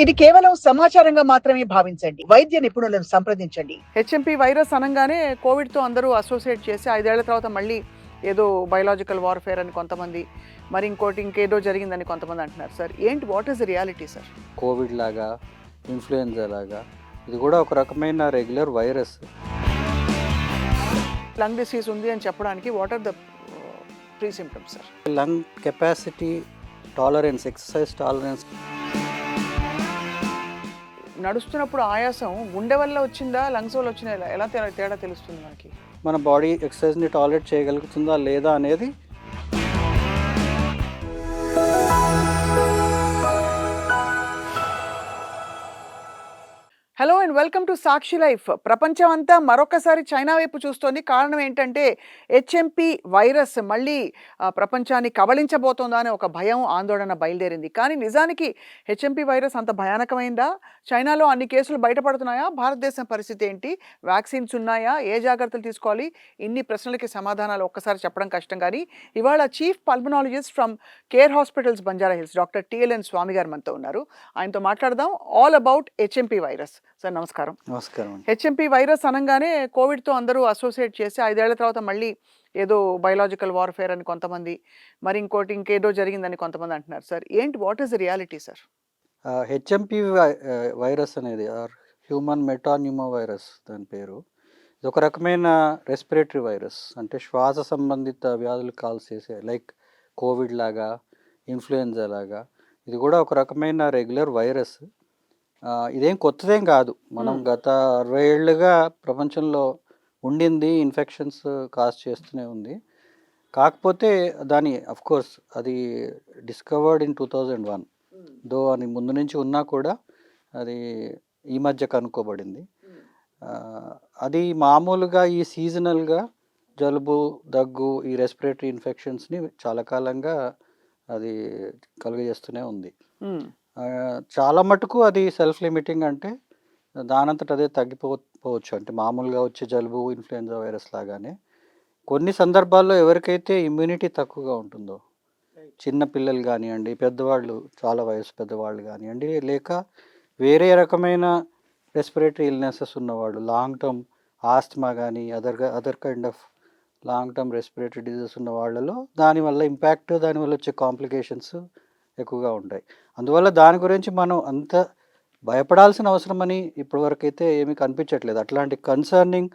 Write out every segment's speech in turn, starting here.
ఇది కేవలం సమాచారంగా మాత్రమే భావించండి. వైద్య నిపుణులను సంప్రదించండి. హెచ్ఎంపీ వైరస్ అనంగానే కోవిడ్‌తో అందరూ అసోసియేట్ చేసి 5 ఏళ్ల తర్వాత మళ్ళీ ఏదో బయోలాజికల్ వార్‌ఫేర్ అని కొంతమంది, మరి ఇంకోటి ఇంకేదో జరిగిందని కొంతమంది అంటున్నారు సార్. ఏంటి what is the reality sir? Covid లాగా, ఇన్ఫ్లుయెన్జా లాగా ఇది కూడా ఒక రకమైన రెగ్యులర్ వైరస్. లంగ్ డిసీజ్ ఉంది అని చెప్పడానికి what are the pre symptoms sir? Lung capacity, tolerance, exercise tolerance. నడుస్తున్నప్పుడు ఆయాసం గుండె వల్ల వచ్చిందా, లంగ్స్ వల్ల వచ్చిందా, ఎలా తేడా తెలుస్తుంది మనకి? మన బాడీ ఎక్సర్సైజ్ని టాలరేట్ చేయగలుగుతుందా లేదా అనేది hello and welcome to Sakshi life. ప్రపంచం అంతా మరొకసారి చైనా వైపు చూస్తోంది. కారణం ఏంటంటే హెచ్ఎంపీ వైరస్ మళ్ళీ ప్రపంచాన్ని కబళించబోతోందా అనే ఒక భయం, ఆందోళన బయలుదేరింది. కానీ నిజానికి హెచ్ఎంపీ వైరస్ అంత భయానకమైందా? చైనాలో అన్ని కేసులు బయటపడుతున్నాయా? భారతదేశం పరిస్థితి ఏంటి? వ్యాక్సిన్స్ ఉన్నాయా? ఏ జాగ్రత్తలు తీసుకోవాలి? ఇన్ని ప్రశ్నలకి సమాధానాలు ఒక్కసారి చెప్పడం కష్టం. కానీ ఇవాళ chief pulmonologist from Care Hospitals Banjara Hills doctor TLN Swamy garu మనతో ఉన్నారు. ఆయనతో మాట్లాడదాం all about HMP virus. Sir నమస్కారం. నమస్కారం. హెచ్ఎంపీ వైరస్ అనంగానే కోవిడ్‌తో అందరూ అసోసియేట్ చేసి 5 ఏళ్ల తర్వాత మళ్ళీ ఏదో బయోలాజికల్ వార్‌ఫేర్ అని కొంతమంది, మరి ఇంకోటి ఇంకేదో జరిగిందని కొంతమంది అంటున్నారు సార్. ఏంటి what is the reality sir? HMP virus అనేది హ్యూమన్ మెటాన్యూమో వైరస్ దాని పేరు. ఇది ఒక రకమైన రెస్పిరేటరీ వైరస్, అంటే శ్వాస సంబంధిత వ్యాధులు కాల్స్ చేసే, లైక్ కోవిడ్ లాగా, ఇన్ఫ్లుయెన్జా లాగా ఇది కూడా ఒక రకమైన రెగ్యులర్ వైరస్. ఇదేం కొత్తదేం కాదు. మనం గత 60 ఏళ్ళుగా ప్రపంచంలో ఉండింది, ఇన్ఫెక్షన్స్ కాజ్ చేస్తూనే ఉంది. కాకపోతే దాని అఫ్కోర్స్ అది డిస్కవర్డ్ ఇన్ 2001, దో అని ముందు నుంచి ఉన్నా కూడా అది ఈ మధ్య కనుక్కోబడింది. అది మామూలుగా ఈ సీజనల్గా జలుబు, దగ్గు, ఈ రెస్పిరేటరీ ఇన్ఫెక్షన్స్ని చాలా కాలంగా అది కలుగజేస్తూనే ఉంది. చాలా మటుకు అది సెల్ఫ్ లిమిటింగ్, అంటే దానంతట అదే తగ్గిపోవచ్చు. అంటే మామూలుగా వచ్చే జలుబు, ఇన్ఫ్లుయెన్జా వైరస్ లాగానే కొన్ని సందర్భాల్లో ఎవరికైతే ఇమ్యూనిటీ తక్కువగా ఉంటుందో, చిన్న పిల్లలు కానివ్వండి, పెద్దవాళ్ళు, చాలా వయసు పెద్దవాళ్ళు కానివ్వండి, లేక వేరే రకమైన రెస్పిరేటరీ ఇల్నెసెస్ ఉన్నవాళ్ళు, లాంగ్ టర్మ్ ఆస్తమా కానీ other kind of long term respiratory diseases ఉన్న వాళ్ళలో దానివల్ల ఇంపాక్ట్, దానివల్ల వచ్చే కాంప్లికేషన్స్ ఎక్కువగా ఉంటాయి. అందువల్ల దాని గురించి మనం అంత భయపడాల్సిన అవసరమని ఇప్పటివరకు అయితే ఏమీ కనిపించట్లేదు. అట్లాంటి కన్సర్నింగ్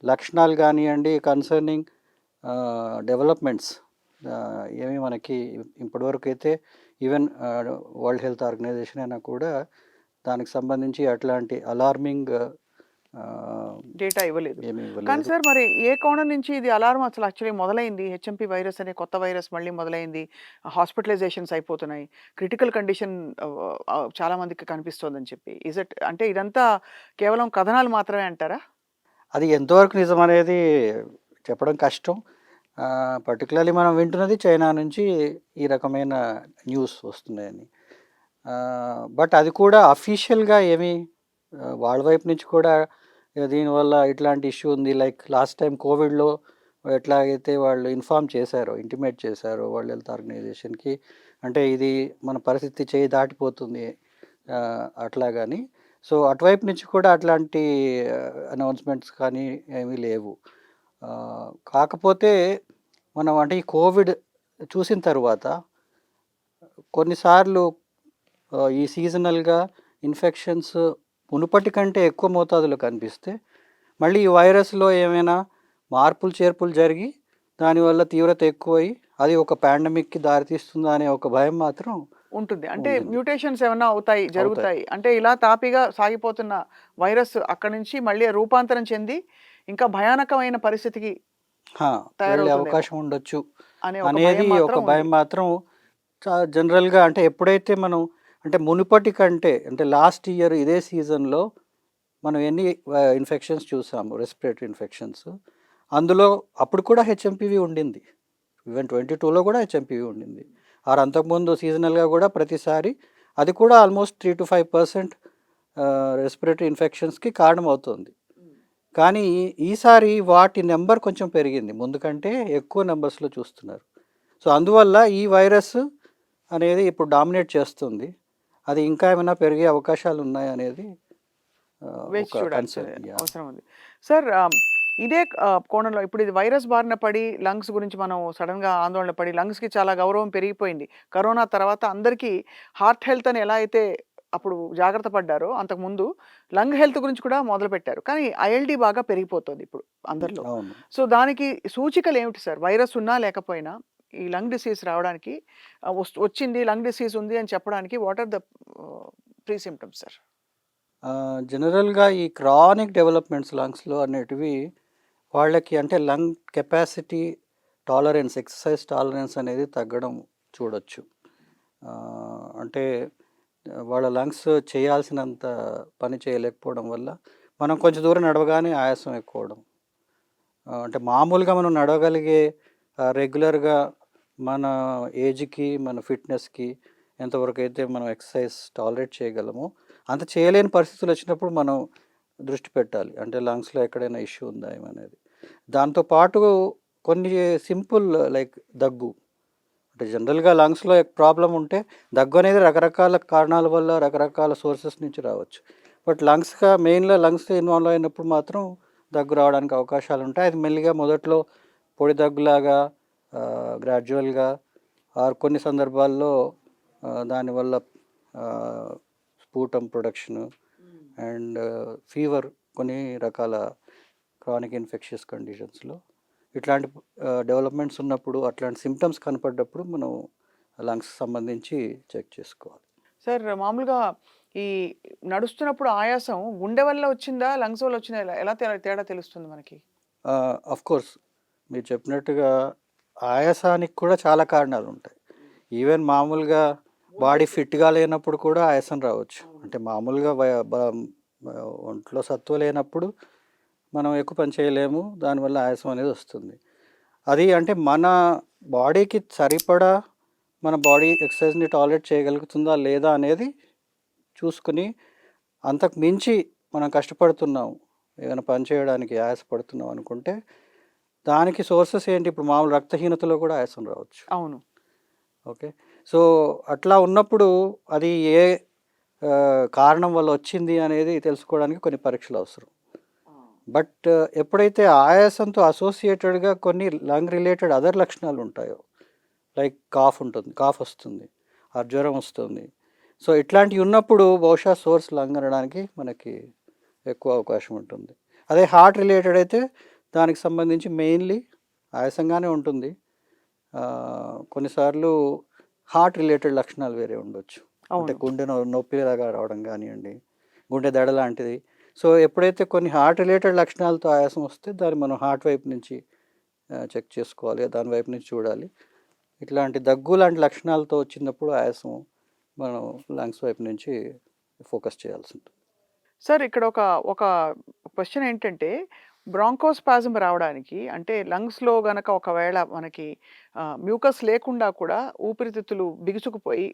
లక్షణాలు కానివ్వండి, కన్సర్నింగ్ డెవలప్మెంట్స్ ఏమీ మనకి ఇప్పటివరకు అయితే, ఈవెన్ వరల్డ్ హెల్త్ ఆర్గనైజేషన్ అయినా కూడా దానికి సంబంధించి అట్లాంటి అలార్మింగ్ డేటా ఇవ్వలేదు. ఏమీ కానీ ఇవ్వలేదు. సార్ మరి ఏ కోణం నుంచి ఇది అలారం అసలు యాక్చువల్లీ మొదలైంది? హెచ్ఎంపీ వైరస్ అనే కొత్త వైరస్ మళ్ళీ మొదలైంది. హాస్పిటలైజేషన్స్ అయిపోతున్నాయి. క్రిటికల్ కండిషన్ చాలా మందికి కనిపిస్తోందని చెప్పి. ఇస్ ఇట్ అంటే ఇదంతా కేవలం కథనాలు మాత్రమే అంటారా? అది ఎంతవరకు నిజం అనేది చెప్పడం కష్టం. పర్టికులర్లీ మనం వింటున్నది చైనా నుంచి ఈ రకమైన న్యూస్ వస్తున్నాయని. బట్ అది కూడా అఫీషియల్గా ఏమీ వాళ్ళ వైపు నుంచి కూడా దీనివల్ల ఇట్లాంటి ఇష్యూ ఉంది, లైక్ లాస్ట్ టైం కోవిడ్లో ఎట్లాగైతే వాళ్ళు ఇన్ఫార్మ్ చేశారో, ఇంటిమేట్ చేశారో వరల్డ్ హెల్త్ ఆర్గనైజేషన్కి, అంటే ఇది మన పరిస్థితి చేయి దాటిపోతుంది అట్లాగని. సో అటువైపు నుంచి కూడా అట్లాంటి అనౌన్స్మెంట్స్ కానీ ఏమీ లేవు. కాకపోతే మనం అంటే ఈ కోవిడ్ చూసిన తర్వాత కొన్నిసార్లు ఈ సీజనల్గా ఇన్ఫెక్షన్స్ మునుపటి కంటే ఎక్కువ మోతాదులో కనిపిస్తే, మళ్ళీ ఈ వైరస్లో ఏమైనా మార్పులు చేర్పులు జరిగి దానివల్ల తీవ్రత ఎక్కువై అది ఒక పాండమిక్కి దారితీస్తుందా అనే ఒక భయం మాత్రం ఉంటుంది. అంటే ఉంటుంది. మ్యూటేషన్స్ ఏమన్నా జరుగుతాయి. అంటే ఇలా తాపీగా సాగిపోతున్న వైరస్ అక్కడి నుంచి మళ్ళీ రూపాంతరం చెంది ఇంకా భయానకమైన పరిస్థితికి వెళ్ళే తయారవుతుందేమో అవకాశం ఉండొచ్చు అనే ఒక అనేది భయం ఒక మాత్రం ఉంది. భయం మాత్రం జనరల్గా, అంటే ఎప్పుడైతే మనం అంటే మునుపటి కంటే, అంటే లాస్ట్ ఇయర్ ఇదే సీజన్లో మనం ఎన్ని ఇన్ఫెక్షన్స్ చూసాము, రెస్పిరేటరీ ఇన్ఫెక్షన్స్, అందులో అప్పుడు కూడా హెచ్ఎంపివి ఉండింది. ఈవెన్ 22లో కూడా హెచ్ఎంపివి ఉండింది. అంతకుముందు సీజనల్గా కూడా ప్రతిసారి అది కూడా ఆల్మోస్ట్ 3 to 5% రెస్పిరేటరీ ఇన్ఫెక్షన్స్కి కారణమవుతుంది. కానీ ఈసారి వాటి నెంబర్ కొంచెం పెరిగింది, ముందు కంటే ఎక్కువ నెంబర్స్లో చూస్తున్నారు. సో అందువల్ల ఈ వైరస్ అనేది ఇప్పుడు డామినేట్ చేస్తుంది. అది ఇంకా ఏమైనా పెరిగే అవకాశాలు ఉన్నాయనేది వేచి ఒక చూడాల్సిన కన్సర్న్. అవసరం ఉంది. సార్ ఇదే కోణంలో ఇప్పుడు ఇది వైరస్ బారిన పడి లంగ్స్ గురించి మనం సడెన్‌గా ఆందోళన పడి లంగ్స్‌కి చాలా గౌరవం పెరిగిపోయింది. కరోనా తర్వాత అందరికీ హార్ట్ హెల్త్ అని ఎలా అయితే అప్పుడు జాగ్రత్త పడ్డారో అంతకుముందు లంగ్ హెల్త్ గురించి కూడా మొదలుపెట్టారు. కానీ ఐఎల్‌డీ బాగా పెరిగిపోతుంది ఇప్పుడు అందరిలో. అవును. సో, దానికి సూచికలు ఏమిటి సార్? వైరస్ ఉన్నా లేకపోయినా ఈ లంగ్ డిసీజ్ రావడానికి వచ్చింది లంగ్ డిసీజ్ ఉంది అని చెప్పడానికి what are the pre symptoms sir? జనరల్‌గా ఈ క్రానిక్ డెవలప్‌మెంట్స్ లంగ్స్‌లో అనేటివి వాళ్ళకి అంటే lung capacity tolerance, exercise tolerance అనేది తగ్గడం చూడొచ్చు. అంటే వాళ్ళ లంగ్స్ చేయాల్సినంత పని చేయలేకపోవడం వల్ల మనం కొంచెం దూరం నడవగానే ఆయాసం ఎక్కువడం. అంటే మామూలుగా మనం నడవగలిగే రెగ్యులర్‌గా మన ఏజ్‌కి, మన ఫిట్‌నెస్‌కి ఎంతవరకు అయితే మనం ఎక్సర్సైజ్ టాలరేట్ చేయగలమో, అంత చేయలేని పరిస్థితులు వచ్చినప్పుడు మనం దృష్టి పెట్టాలి. అంటే లంగ్స్‌లో ఎక్కడైనా ఇష్యూ ఉందా ఏమనేది. దాంతో పాటు కొన్ని సింపుల్ లైక్ దగ్గు. అంటే జనరల్‌గా లంగ్స్‌లో ప్రాబ్లమ్ ఉంటే దగ్గు అనేది రకరకాల కారణాల వల్ల, రకరకాల సోర్సెస్ నుంచి రావచ్చు. బట్ మెయిన్‌గా లంగ్స్ ఇన్వాల్వ్ అయినప్పుడు మాత్రం దగ్గు రావడానికి అవకాశాలుంటాయి. అది మెల్లిగా మొదట్లో పొడి దగ్గులాగా గ్రాడ్యువల్‌గా కొన్ని సందర్భాల్లో దానివల్ల స్పూటమ్ ప్రొడక్షను అండ్ ఫీవర్, కొన్ని రకాల క్రానిక్ ఇన్ఫెక్షన్స్ కండిషన్స్‌లో ఇట్లాంటి డెవలప్‌మెంట్స్ ఉన్నప్పుడు, అట్లాంటి సింప్టమ్స్ కనపడ్డప్పుడు మనం లంగ్స్ సంబంధించి చెక్ చేసుకోవాలి. సార్ మామూలుగా ఈ నడుస్తున్నప్పుడు ఆయాసం గుండె వల్ల వచ్చిందా? లంగ్స్ వల్ల వచ్చిందా? ఎలా తేడా తెలుస్తుంది మనకి? ఆఫ్‌కోర్స్ మీరు చెప్పినట్టుగా ఆయాసానికి కూడా చాలా కారణాలుంటాయి. ఈవెన్ మామూలుగా బాడీ ఫిట్‌గా లేనప్పుడు కూడా ఆయాసం రావచ్చు. అంటే మామూలుగా ఒంట్లో సత్తువ లేనప్పుడు మనం ఎక్కువ పని చేయలేము. దానివల్ల ఆయాసం అనేది వస్తుంది. అది అంటే మన బాడీకి సరిపడా మన బాడీ ఎక్సర్సైజ్‌ని టాలరేట్ చేయగలుగుతుందా లేదా అనేది చూసుకొని, అంతకు మించి మనం కష్టపడుతున్నాం, ఏదైనా పని చేయడానికి ఆయాసపడుతున్నాం అనుకుంటే, దానికి సోర్సెస్ ఏంటి? ఇప్పుడు మామూలు రక్తహీనతలో కూడా ఆయాసం రావచ్చు. అవును. ఓకే. సో, అట్లా ఉన్నప్పుడు అది ఏ కారణం వల్ల వచ్చింది అనేది తెలుసుకోవడానికి కొన్ని పరీక్షలు అవసరం. బట్ ఎప్పుడైతే ఆయాసంతో అసోసియేటెడ్‌గా కొన్ని లంగ్ రిలేటెడ్ అదర్ లక్షణాలు ఉంటాయో, లైక్ కాఫ్ వస్తుంది, జ్వరం వస్తుంది. సో, ఇట్లాంటివి ఉన్నప్పుడు బహుశా సోర్స్ లంగ్ అనడానికి మనకి ఎక్కువ అవకాశం ఉంటుంది. అదే హార్ట్ రిలేటెడ్ అయితే దానికి సంబంధించి మెయిన్‌లీ ఆయాసంగానే ఉంటుంది. కొన్నిసార్లు హార్ట్ రిలేటెడ్ లక్షణాలు వేరే ఉండొచ్చు. అంటే అవును. గుండె నొప్పిలాగా రావడం గానియండి, గుండె దడ లాంటిది. సో, ఎప్పుడైతే కొన్ని హార్ట్ రిలేటెడ్ లక్షణాలతో ఆయాసం వస్తే దాన్ని మనం హార్ట్ వైపు నుంచి చెక్ చేసుకోవాలి. దాని వైపు నుంచి చూడాలి. ఇట్లాంటి దగ్గు లాంటి లక్షణాలతో వచ్చినప్పుడు ఆయాసం మనం లంగ్స్ వైపు నుంచి ఫోకస్ చేయాల్సి ఉంటుంది. సార్ ఇక్కడ ఒక క్వెషన్ ఏంటంటే బ్రాంకోస్పాజమ్ రావడానికి అంటే లంగ్స్‌లో గనక ఒకవేళ మనకి మ్యూకస్ లేకుండా కూడా ఊపిరితిత్తులు బిగుసుకుపోయి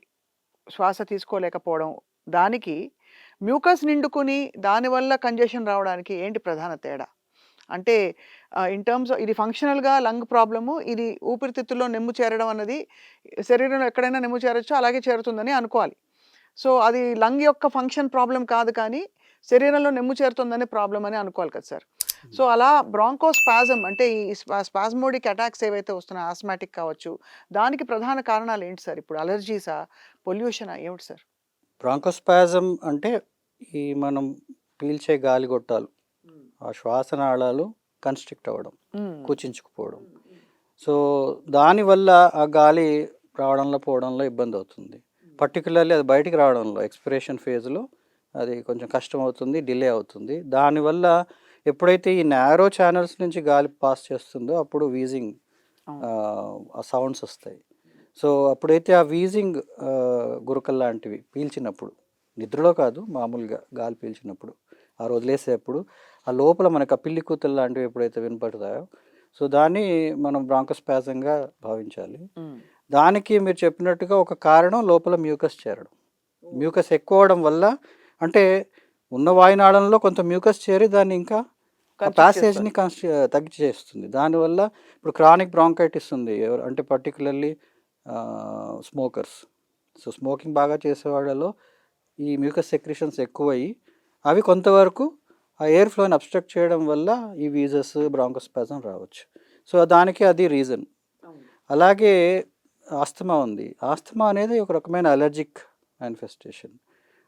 శ్వాస తీసుకోలేకపోవడం, దానికి మ్యూకస్ నిండుకొని దానివల్ల కంజెషన్ రావడానికి ఏంటి ప్రధాన తేడా? అంటే ఇన్ టర్మ్స్ ఇది ఫంక్షనల్‌గా లంగ్ ప్రాబ్లము. ఇది ఊపిరితిత్తుల్లో నెమ్ము చేరడం అన్నది శరీరంలో ఎక్కడైనా నెమ్ము చేరొచ్చు. అలాగే చేరుతుందని అనుకోవాలి. సో, అది లంగ్ యొక్క ఫంక్షన్ ప్రాబ్లమ్ కాదు కానీ, శరీరంలో నెమ్ము చేరుతుందనే ప్రాబ్లమ్ అని అనుకోవాలి కదా సార్. సో, అలా బ్రాంకోస్పాజమ్ అంటే ఈ స్పాస్మోడిక్ అటాక్స్ ఏవైతే వస్తున్నాయో ఆస్మాటిక్ కావచ్చు, దానికి ప్రధాన కారణాలు ఏంటి సార్? ఇప్పుడు అలర్జీసా? పొల్యూషనా? ఏమిటి సార్? బ్రాంకోస్పాజమ్ అంటే ఈ మనం పీల్చే గాలిగొట్టాలు, ఆ శ్వాసనాళాలు కన్‌స్ట్రిక్ట్ అవ్వడం, హ్మ్. కుచించుకుపోవడం. సో, దానివల్ల ఆ గాలి రావడంలో, పోవడంలో ఇబ్బందవుతుంది. పర్టిక్యులర్‌లీ అది బయటికి రావడంలో ఎక్స్‌పిరేషన్ ఫేజ్‌లో అది కొంచెం కష్టమవుతుంది, డిలే అవుతుంది. దానివల్ల ఎప్పుడైతే ఈ నారో ఛానెల్స్ నుంచి గాలి పాస్ చేస్తుందో అప్పుడు వీజింగ్ అవును. ఆ సౌండ్స్ వస్తాయి. సో, అప్పుడైతే ఆ వీజింగ్ గురకల్లాంటివి పీల్చినప్పుడు, నిద్రలో కాదు మామూలుగా గాలి పీల్చినప్పుడు, వదిలేసేప్పుడు ఆ లోపల మనకు ఆ పిల్లి కూతలు లాంటివి ఎప్పుడైతే వినపడతాయో, సో, దాన్ని మనం బ్రాంకోస్పాజమ్‌గా భావించాలి. హ్మ్. దానికి మీరు చెప్పినట్టుగా ఒక కారణం లోపల మ్యూకస్ చేరడం. మ్యూకస్ ఎక్కువ అవ్వడం వల్ల అంటే ఉన్న వాయునాళంలో కొంత మ్యూకస్ చేరి దాన్ని ఇంకా ఆ కన్‌స్ట్రిక్ట్ ప్యాసేజ్‌ని చేస్తుంది. తగ్గిచేస్తుంది. దానివల్ల ఇప్పుడు క్రానిక్ బ్రాంకైటిస్ ఉంది. అంటే పర్టిక్యులర్‌లీ స్మోకర్స్. సో, స్మోకింగ్ బాగా చేసే వాళ్ళలో ఈ మ్యూకస్ సెక్రిషన్స్ ఎక్కువయ్యి అవి కొంతవరకు ఆ ఎయిర్ ఫ్లోని అబ్స్ట్రక్ట్ చేయడం వల్ల ఈ వీజస్ బ్రాంకోస్పాజం రావచ్చు. సో దానికి అది రీజన్. అలాగే ఆస్తమా ఉంది. ఆస్తమా అనేది ఒక రకమైన అలర్జిక్ మేనిఫెస్టేషన్.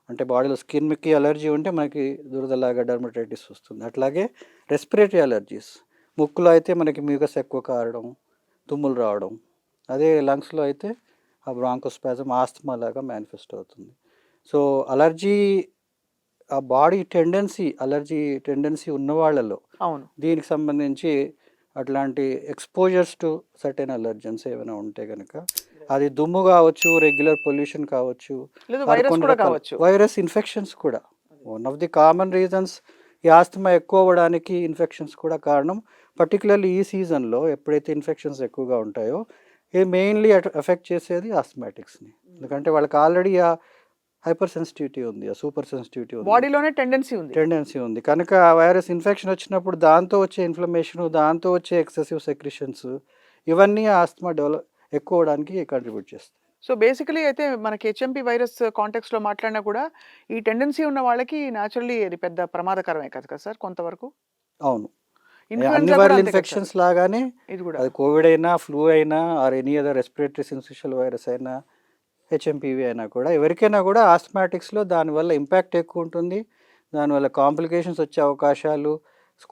అంటే బాడీలో స్కిన్కి అలర్జీ ఉంటే మనకి దురదలాగా డర్మటైటిస్ వస్తుంది. అట్లాగే రెస్పిరేటరీ అలర్జీస్, ముక్కులో అయితే మనకి మ్యూకస్ ఎక్కువ కారడం, తుమ్ములు రావడం. అదే లంగ్స్లో అయితే ఆ బ్రాంకోస్పాజం ఆస్తమా లాగా మేనిఫెస్ట్ అవుతుంది. సో అలర్జీ ఆ బాడీ అలర్జీ టెండెన్సీ ఉన్న వాళ్ళలో అవును. దీనికి సంబంధించి అట్లాంటి ఎక్స్పోజర్స్ టు సర్టెన్ అలర్జన్స్ ఏమైనా ఉంటే కనుక అది దుమ్ము కావచ్చు, రెగ్యులర్ పొల్యూషన్ కావచ్చు, లేదు వైరస్ కూడా కావచ్చు. వైరస్ ఇన్ఫెక్షన్స్ కూడా one of the common reasons. ఈ ఆస్తమా ఎక్కువ అవ్వడానికి ఇన్ఫెక్షన్స్ కూడా కారణం. పర్టికులర్లీ ఈ సీజన్లో ఎప్పుడైతే ఇన్ఫెక్షన్స్ ఎక్కువగా ఉంటాయో ఇది మెయిన్లీ ఎఫెక్ట్ చేసేది ఆస్మాటిక్స్ని. ఎందుకంటే వాళ్ళకి ఆల్రెడీ ఆ హైపర్ సెన్సిటివిటీ ఉంది, ఆ సూపర్ సెన్సిటివిటీ ఉంది, బాడీలోనే టెండెన్సీ ఉంది. కనుక ఆ వైరస్ ఇన్ఫెక్షన్ వచ్చినప్పుడు దాంతో వచ్చే ఇన్ఫ్లమేషన్, దాంతో వచ్చే ఎక్సెసివ్ సెక్రిషన్స్ ఇవన్నీ ఆస్తమా ఎక్కువ అవడానికి కంట్రిబ్యూట్ చేస్తాయి. సో బేసికలీ అయితే మనకి హెచ్ఎంపీ వైరస్ కాంటెక్స్లో మాట్లాడినా కూడా ఈ టెండెన్సీ ఉన్న వాళ్ళకి న్యాచురల్లీ అది పెద్ద ప్రమాదకరమే కదా సార్ కొంతవరకు. అవును, అన్ని ఇన్ఫ్లుయెన్జా కూడా వైరల్ అంతే కదా ఇన్ఫెక్షన్స్ సార్, లాగానే ఇది కూడా. అది కోవిడ్ అయినా, ఫ్లూ అయినా, are any other respiratory syncytial virus అయినా, హెచ్ఎంపీవీ అయినా కూడా ఎవరికైనా కూడా ఆస్మాటిక్స్లో దానివల్ల ఇంపాక్ట్ ఎక్కువ ఉంటుంది. దానివల్ల కాంప్లికేషన్స్ వచ్చే అవకాశాలు,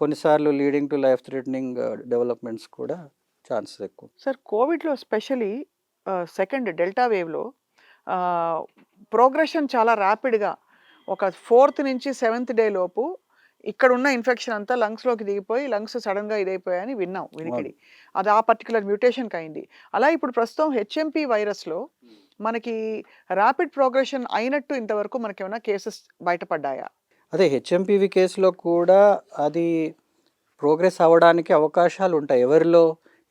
కొన్నిసార్లు leading to life threatening developments కూడా ఛాన్సెస్ ఎక్కువ. సార్ కోవిడ్లో స్పెషలీ సెకండ్ డెల్టా వేవ్లో ప్రోగ్రెషన్ చాలా ర్యాపిడ్గా ఒక 4th నుంచి 7th డే లోపు ఇక్కడ ఉన్న ఇన్ఫెక్షన్ అంతా లంగ్స్లోకి దిగిపోయి లంగ్స్ సడన్గా ఇదైపోయాయని విన్నాం వినికిడి. అది ఆ పర్టికులర్ మ్యూటేషన్కి అయింది. అలా ఇప్పుడు ప్రస్తుతం హెచ్ఎంపీ వైరస్లో మనకి ర్యాపిడ్ ప్రోగ్రెషన్ అయినట్టు ఇంతవరకు మనకి ఏమైనా కేసెస్ బయటపడ్డాయా? అదే హెచ్ఎంపీవీ కేసులో కూడా అది ప్రోగ్రెస్ అవ్వడానికి అవకాశాలు ఉంటాయి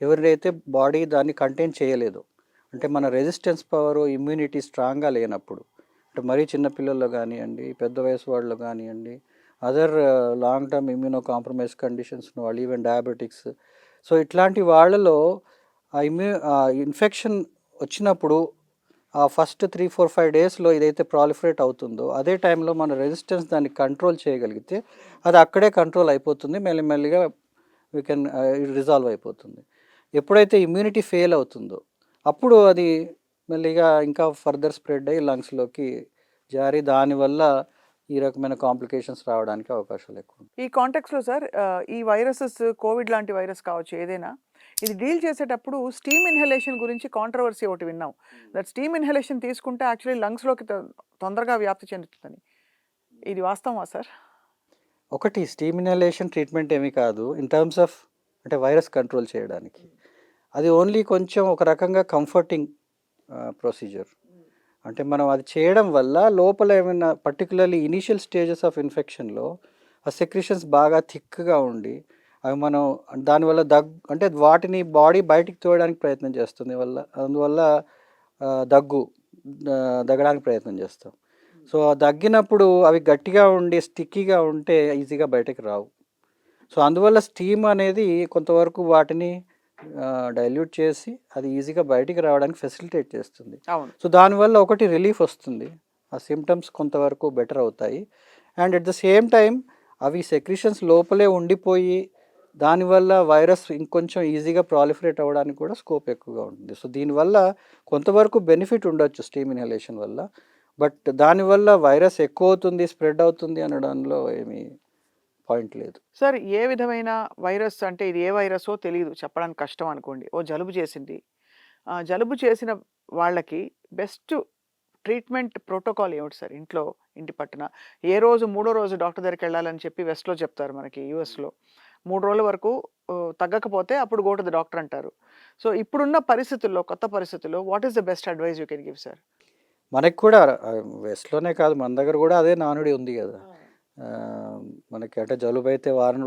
ఎవరైతే బాడీ దాన్ని కంటైన్ చేయలేదు. అంటే మన రెసిస్టెన్స్ పవర్, ఇమ్యూనిటీ స్ట్రాంగ్గా లేనప్పుడు, అంటే మరీ చిన్నపిల్లల్లో కానివ్వండి, పెద్ద వయసు వాళ్ళు కానివ్వండి, other long term immuno compromise conditions ఉన్న వాళ్ళు, ఈవెన్ డయాబెటిక్స్. సో ఇట్లాంటి వాళ్ళలో ఆ ఇన్ఫెక్షన్ వచ్చినప్పుడు ఆ ఫస్ట్ 3-4-5 డేస్లో ఏదైతే ప్రాలిఫరేట్ అవుతుందో అదే టైంలో మన రెసిస్టెన్స్ దాన్ని కంట్రోల్ చేయగలిగితే అది అక్కడే కంట్రోల్ అయిపోతుంది. మెల్లిమెల్లిగా వీ కెన్ రిజాల్వ్ అయిపోతుంది. ఎప్పుడైతే ఇమ్యూనిటీ ఫెయిల్ అవుతుందో అప్పుడు అది మెల్లిగా ఇంకా ఫర్దర్ స్ప్రెడ్ అయ్యి లంగ్స్లోకి జారి దానివల్ల ఈ రకమైన కాంప్లికేషన్స్ రావడానికి అవకాశాలు ఎక్కువ. ఈ కాంటెక్స్లో సార్ ఈ వైరసెస్ కోవిడ్ లాంటి వైరస్ కావచ్చు ఏదైనా, ఇది డీల్ చేసేటప్పుడు స్టీమ్ ఇన్హలేషన్ గురించి కాంట్రవర్సీ ఒకటి విన్నాం. దట్ స్టీమ్ ఇన్హలేషన్ తీసుకుంటే యాక్చువల్లీ లంగ్స్లోకి తొందరగా వ్యాప్తి చెందుతుందని. ఇది వాస్తవమా సార్? ఒకటి, స్టీమ్ ఇన్హలేషన్ ట్రీట్మెంట్ ఏమీ కాదు ఇన్ టర్మ్స్ ఆఫ్ అంటే వైరస్ కంట్రోల్ చేయడానికి. అది ఓన్లీ కొంచెం ఒక రకంగా కంఫర్టింగ్ ప్రొసీజర్. అంటే మనం అది చేయడం వల్ల లోపల ఏమైనా పర్టికులర్లీ ఇనీషియల్ స్టేజెస్ ఆఫ్ ఇన్ఫెక్షన్లో ఆ సెక్రిషన్స్ బాగా థిక్గా ఉండి అవి మనం దానివల్ల అంటే వాటిని బాడీ బయటికి తోయడానికి ప్రయత్నం చేస్తుంది అందువల్ల దగ్గడానికి ప్రయత్నం చేస్తాం. సో దగ్గినప్పుడు అవి గట్టిగా ఉండి స్టిక్కీగా ఉంటే ఈజీగా బయటకు రావు. సో అందువల్ల స్టీమ్ అనేది కొంతవరకు వాటిని డైల్యూట్ చేసి అది ఈజీగా బయటికి రావడానికి ఫెసిలిటేట్ చేస్తుంది. సో దానివల్ల ఒకటి రిలీఫ్ వస్తుంది, ఆ సిమ్టమ్స్ కొంతవరకు బెటర్ అవుతాయి. And at the same time అవి సెక్రిషన్స్ లోపలే ఉండిపోయి దానివల్ల వైరస్ ఇంకొంచెం ఈజీగా ప్రాలిఫరేట్ అవ్వడానికి కూడా స్కోప్ ఎక్కువగా ఉంటుంది. సో దీనివల్ల కొంతవరకు బెనిఫిట్ ఉండొచ్చు స్టీమ్ ఇన్హలేషన్ వల్ల. బట్ దానివల్ల వైరస్ ఎక్కువ అవుతుంది, స్ప్రెడ్ అవుతుంది అనడంలో ఏమీ పాయింట్ లేదు. సార్ ఏ విధమైన వైరస్ అంటే ఇది ఏ వైరసో తెలియదు, చెప్పడానికి కష్టం అనుకోండి. ఓ జలుబు చేసింది, జలుబు చేసిన వాళ్ళకి బెస్ట్ ట్రీట్మెంట్ ప్రోటోకాల్ ఏమిటి సార్? ఇంటి పట్టున ఏ రోజు 3వ రోజు డాక్టర్ దగ్గరికి వెళ్ళాలని చెప్పి వెస్ట్లో చెప్తారు, మనకి యూఎస్లో 3 రోజుల వరకు తగ్గకపోతే అప్పుడు గో టు ద డాక్టర్ అంటారు. సో ఇప్పుడున్న పరిస్థితుల్లో, కొత్త పరిస్థితుల్లో what is the best advice you can give sir? మనకి కూడా వెస్ట్లోనే కాదు, మన దగ్గర కూడా అదే నానుడి ఉంది కదా. మనకి అంటే జలుబు అయితే వారం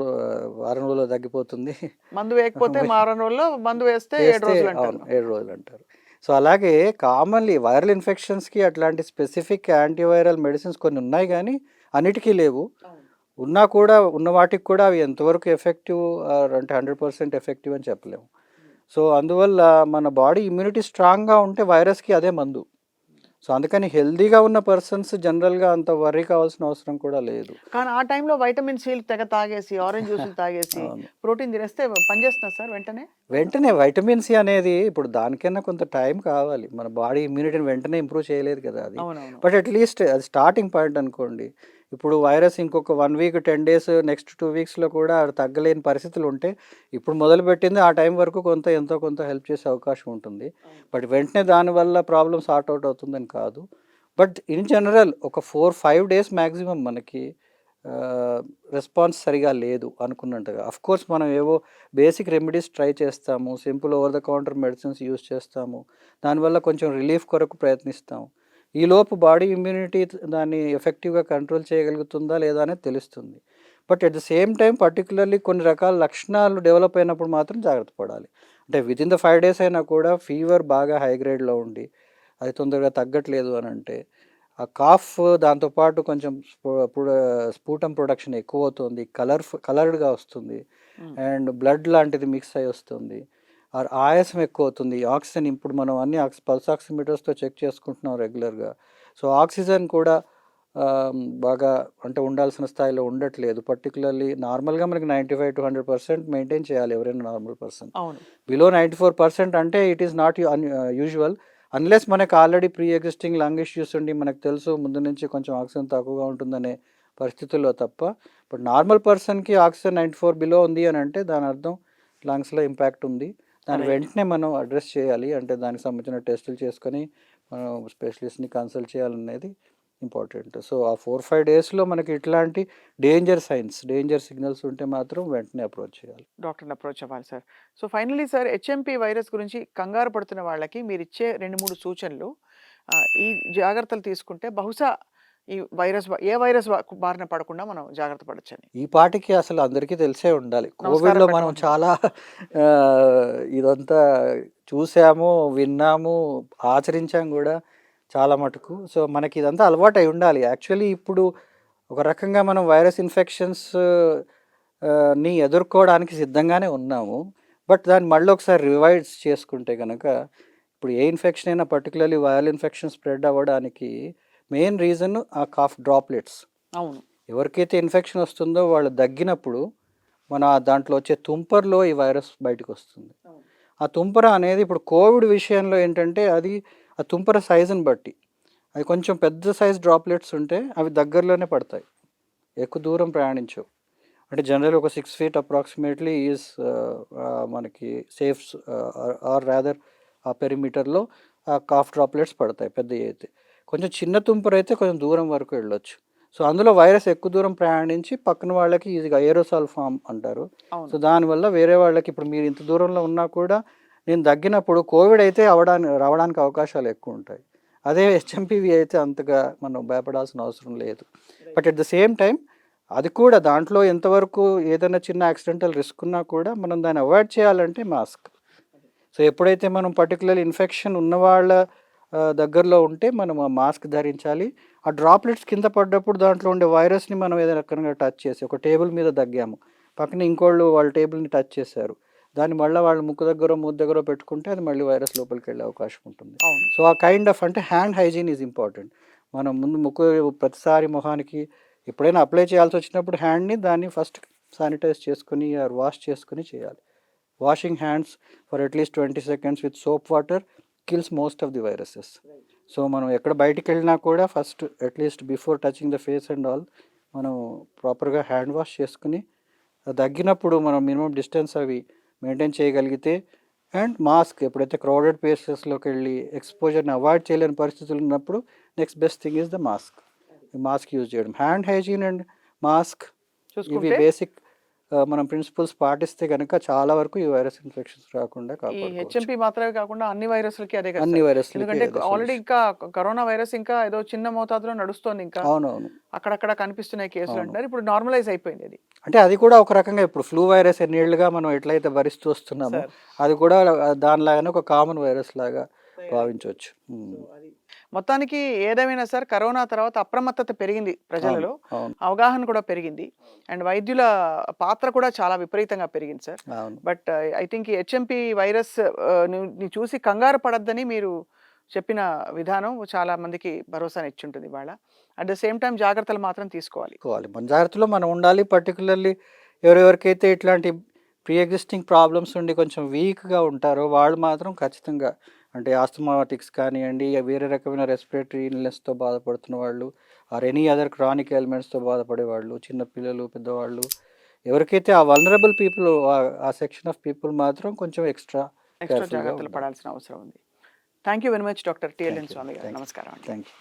రోజుల్లో తగ్గిపోతుంది, మందు వేయకపోతే వారం రోజుల్లో, మందు వేస్తే 7 రోజులు అంటారు. 7 రోజులు అంటారు. సో అలాగే కామన్లీ వైరల్ ఇన్ఫెక్షన్స్కి అట్లాంటి స్పెసిఫిక్ యాంటీవైరల్ మెడిసిన్స్ కొన్ని ఉన్నాయి కానీ అన్నిటికీ లేవు. ఉన్నా కూడా ఉన్న వాటికి కూడా అవి ఎంతవరకు ఎఫెక్టివ్ అంటే 100% ఎఫెక్టివ్ అని చెప్పలేము. సో అందువల్ల మన బాడీ ఇమ్యూనిటీ స్ట్రాంగ్గా ఉంటే వైరస్కి అదే మందు. సో అందుకని హెల్తీగా ఉన్న పర్సన్స్ జనరల్గా అంత వర్రీ కావాల్సిన అవసరం కూడా లేదు. కానీ ఆ టైంలో వైటమిన్ సీలు తెగ తాగేసి, ఆరెంజ్ జ్యూసులు తాగేసి, అవును. ప్రోటీన్ తినేస్తే పనిచేస్తుందా సార్ వెంటనే? వెంటనే వైటమిన్ సి అనేది ఇప్పుడు దానికన్నా కొంత టైం కావాలి. మన బాడీ ఇమ్యూనిటీని వెంటనే ఇంప్రూవ్ చేయలేదు కదా అది. అవునవును. బట్ అట్‌లీస్ట్ అది స్టార్టింగ్ పాయింట్ అనుకోండి. ఇప్పుడు వైరస్ ఇంకొక 1 వీక్, 10 డేస్, నెక్స్ట్ 2 వీక్స్‌లో కూడా అది తగ్గలేని పరిస్థితులు ఉంటే, ఇప్పుడు మొదలుపెట్టింది ఆ టైం వరకు కొంత ఎంతో కొంత హెల్ప్ చేసే అవకాశం ఉంటుంది. బట్ వెంటనే దానివల్ల ప్రాబ్లమ్ సార్ట్ అవుట్ అవుతుందని కాదు. బట్ ఇన్ జనరల్ ఒక 4, 5 డేస్ మాక్సిమం మనకి రెస్పాన్స్ సరిగా లేదు అనుకున్నట్టుగా. అఫ్‌కోర్స్ మనం ఏవో బేసిక్ రెమెడీస్ ట్రై చేస్తాము. Simple over the counter medicines use చేస్తాము. దానివల్ల కొంచెం రిలీఫ్ కొరకు ప్రయత్నిస్తాం. ఈలోపు బాడీ ఇమ్యూనిటీ దాన్ని ఎఫెక్టివ్‌గా కంట్రోల్ చేయగలుగుతుందా లేదా అనేది తెలుస్తుంది. But at the same time particularly కొన్ని రకాల లక్షణాలు డెవలప్ అయినప్పుడు మాత్రం జాగ్రత్త పడాలి. అంటే వితిన్ ద 5 డేస్ అయినా కూడా ఫీవర్ బాగా హై గ్రేడ్‌లో ఉండి, అది తొందరగా తగ్గట్లేదు అనంటే, ఆ కాఫ్ దాంతో పాటు కొంచెం స్ఫూటం ప్రొడక్షన్ ఎక్కువవుతుంది. కలర్డ్‌గా వస్తుంది. హ్మ్. అండ్ బ్లడ్ లాంటిది మిక్స్ అయ్యి వస్తుంది. ఆయాసం ఎక్కువవుతుంది. ఆక్సిజన్ ఇప్పుడు మనం అన్ని పల్స్ ఆక్సిమీటర్స్‌తో చెక్ చేసుకుంటున్నాం రెగ్యులర్‌గా. సో, ఆక్సిజన్ కూడా బాగా అంటే ఉండాల్సిన స్థాయిలో ఉండట్లేదు. పర్టిక్యులర్‌లీ నార్మల్‌గా మనకి 95-100% మెయింటైన్ చేయాలి ఎవరైనా నార్మల్ పర్సన్. అవును. బిలో 94% అంటే it is not usual. Unless మనకు already pre existing lung issues ఉండి మనకు తెలుసు ముందు నుంచి కొంచెం ఆక్సిజన్ తక్కువగా ఉంటుందనే పరిస్థితుల్లో తప్ప, బట్ నార్మల్ పర్సన్‌కి ఆక్సిజన్ 94 బిలో ఉంది అనంటే దాని అర్థం లంగ్స్‌లో ఇంపాక్ట్ ఉంది. దాన్ని రైట్. వెంటనే మనం అడ్రెస్ చేయాలి. అంటే దానికి సంబంధించిన టెస్టులు చేసుకొని మనం స్పెషలిస్ట్‌ని కన్సల్ట్ చేయాలనేది ఇంపార్టెంట్. సో, ఆ 4, 5 డేస్‌లో మనకి ఇట్లాంటి డేంజర్ సిగ్నల్స్ ఉంటే మాత్రం వెంటనే అప్రోచ్ చేయాలి. డాక్టర్‌ని అప్రోచ్ అవ్వాలి sir. So, finally sir HMP virus గురించి కంగారు పడుతున్న వాళ్ళకి మీరిచ్చే 2, 3 సూచనలు ఈ జాగ్రత్తలు తీసుకుంటే బహుశా ఈ ఏ వైరస్ బారిన పడకుండా మనం జాగ్రత్త పడొచ్చని. ఈ పాటికి అసలు అందరికీ తెలిసే ఉండాలి. నమస్కారం కోవిడ్‌లో మనం పెట్టమంటున్నారు. చాలా ఇదంతా చూసాము, విన్నాము, ఆచరించాం గూడా చాలా మటుకు. సో, మనకి ఇదంతా అలవాటై ఉండాలి. యాక్చువల్లీ ఇప్పుడు ఒక రకంగా మనం వైరస్ ఇన్ఫెక్షన్స్ ని ఎదుర్కోవడానికి సిద్ధంగానే ఉన్నాము. బట్ దాన్ని మళ్ళొకసారి రివైజ్ చేసుకుంటే గనక, ఇప్పుడు ఏ ఇన్ఫెక్షన్ అయినా పర్టిక్యులర్‌లీ వైరల్ ఇన్ఫెక్షన్ స్ప్రెడ్ అవ్వడానికి మెయిన్ రీజన్ ఆ కాఫ్ డ్రాప్లెట్స్. అవును. ఎవరికైతే ఇన్ఫెక్షన్ వస్తుందో వాళ్ళు దగ్గినప్పుడు దాంట్లో వచ్చే తుంపర్లో ఈ వైరస్ బయటకొస్తుంది. అవును. ఆ తుంపర అనేది ఇప్పుడు కోవిడ్ విషయంలో ఏంటంటే అది ఆ తుంపర సైజుని బట్టి. అది కొంచెం పెద్ద సైజ్ డ్రాప్లెట్స్ ఉంటే అవి దగ్గరలోనే పడతాయి. ఎక్కువ దూరం ప్రయాణించవు. అంటే జనరల్‌గా ఒక 6 ఫీట్ అప్రాక్సిమేట్‌లీ ఈజ్ మనకి సేఫ్ ఆర్ రాదర్ ఆ పెరిమీటర్‌లో ఆ కాఫ్ డ్రాప్లెట్స్ పడతాయి పెద్దయైతే. కొంచెం చిన్న తుంపరైతే కొంచెం దూరం వరకు వెళ్ళొచ్చు. సో, అందులో వైరస్ ఎక్కువ దూరం ప్రయాణించి పక్కన వాళ్ళకి ఈజీగా ఏరోసాల్ ఫార్మ్ అంటారు. సో, అవును. దానివల్ల వేరే వాళ్ళకి ఇప్పుడు మీరు ఇంత దూరంలో ఉన్నా కూడా నేను దగ్గినప్పుడు కోవిడ్ అయితే రావడానికి అవకాశాలు ఎక్కువుంటాయి. అదే హెచ్ఎంపీవీ అయితే అంతగా మనం భయపడాల్సిన అవసరం లేదు. But at the same time అది కూడా దాంట్లో ఎంతవరకు ఏదైనా చిన్న యాక్సిడెంటల్ రిస్క్ ఉన్నా కూడా మనం దాన్ని అవాయిడ్ చేయాలంటే మాస్క్. సో, ఎప్పుడైతే మనం పర్టిక్యులర్ ఇన్ఫెక్షన్ ఉన్నవాళ్ళ దగ్గరలో ఉంటే మనం ఆ మాస్క్ ధరించాలి. ఆ డ్రాప్లెట్స్ కింద పడ్డప్పుడు దాంట్లో ఉండే వైరస్‌ని మనం ఏదైనా రకంగా టచ్ చేసి ఒక టేబుల్ మీద దగ్గాము. పక్కన ఇంకోళ్ళు వాళ్ళ టేబుల్‌ని టచ్ చేశారు. దాన్ని మళ్ళా వాళ్ళ ముక్కు దగ్గరో, మూతి దగ్గరో పెట్టుకుంటే అది మళ్ళీ వైరస్ లోపలికెళ్ళే అవకాశం ఉంటుంది. అవును. సో, ఆ కైండ్ ఆఫ్ అంటే హ్యాండ్ హైజీన్ ఈజ్ ఇంపార్టెంట్. మనం ముందు ముక్కు ప్రతిసారి మొహానికి ఎప్పుడైనా అప్లై చేయాల్సొచ్చినప్పుడు దాన్ని ఫస్ట్ శానిటైజ్ చేసుకొని ఆర్ వాష్ చేసుకొని చేయాలి. Washing hands for at least 20 seconds with soap water kills most of the viruses. So, మనం ఎక్కడ బయటికెళ్ళినా కూడా first at least before touching the face and all మనం ప్రాపర్‌గా హ్యాండ్ వాష్ చేసుకొని, దగ్గినప్పుడు మనం మినిమమ్ డిస్టెన్స్ అవి మెయింటైన్ చేయగలిగితే అండ్ మాస్క్ ఎప్పుడైతే క్రౌడెడ్ ప్లేసెస్‌లోకెళ్ళి ఎక్స్‌పోజర్‌ని అవాయిడ్ చేయలేని పరిస్థితులు ఉన్నప్పుడు next best thing is the mask. Mask use చేయడం. హ్యాండ్ హైజీన్ అండ్ మాస్క్ ఇవి చూసుకుంటే బేసిక్ మనం ప్రిన్సిపల్స్ పాటిస్తే గనక చాలా వరకు ఈ వైరస్ ఇన్ఫెక్షన్స్ రాకుండా ఈ కాపాడుకోవచ్చు. హెచ్ఎంపీ మాత్రమే కాకుండా అన్ని వైరస్‌లకి అదే కదా అన్ని సార్. వైరస్‌లకి ఎందుకంటే అదే ఆల్రెడీ సొల్యూషన్. ఇంకా కరోనా వైరస్ ఇంకా ఏదో చిన్న మోతాదులో నడుస్తోంది ఇంకా. అవునవును. అక్కడక్కడ కనిపిస్తున్నాయి కేసులు అవును. అంటున్నారు. ఇప్పుడు నార్మలైజ్ అయిపోయింది అది. అంటే అది కూడా ఒక రకంగా ఇప్పుడు ఫ్లూ వైరస్ ఎన్నేళ్లుగా మనం ఎట్లయితే భరిస్తూ వస్తున్నామో, సార్. అది కూడా దానిలాగానే ఒక కామన్ వైరస్ లాగా తయారైపోయింది. భావించొచ్చు. సో, అది మొత్తానికి ఏదేమైనా సార్ కరోనా తర్వాత అప్రమత్తత పెరిగింది అవును. ప్రజలలో. అవును. అవగాహన కూడా పెరిగింది. అండ్ వైద్యుల పాత్ర కూడా చాలా విపరీతంగా పెరిగింది సార్. అవును. బట్ ఐ థింక్ ఈ హెచ్ఎంపీ వైరస్ ని చూసి కంగారు పడొద్దని మీరు చెప్పిన విధానం చాలా మందికి భరోసాని ఇచ్చుంటుంది ఇవాళ. అట్ ద సేమ్ టైమ్ జాగ్రత్తలు మాత్రం తీసుకోవాలి. మన జాగ్రత్తలో మనం ఉండాలి. పర్టికులర్లీ ఎవరెవరికైతే ఇట్లాంటి ప్రీ ఎగ్జిస్టింగ్ ప్రాబ్లమ్స్ ఉండి కొంచెం వీక్గా ఉంటారో వాళ్ళు మాత్రం ఖచ్చితంగా అంటే ఆస్తమాటిక్స్ కానివ్వండి, వేరే రకమైన రెస్పిరేటరీ ఇల్నెస్తో బాధపడుతున్న వాళ్ళు, ఆర్ ఎనీ అదర్ క్రానిక్ ఎలిమెంట్స్తో బాధపడే వాళ్ళు, చిన్నపిల్లలు, పెద్దవాళ్ళు, ఎవరికైతే ఆ వల్నరబుల్ పీపుల్, ఆ సెక్షన్ ఆఫ్ పీపుల్ మాత్రం కొంచెం ఎక్స్ట్రా జాగ్రత్తలు పడాల్సిన అవసరం ఉంది. Thank you very much doctor TLN Swamy garu. నమస్కారం అండి. Thank you.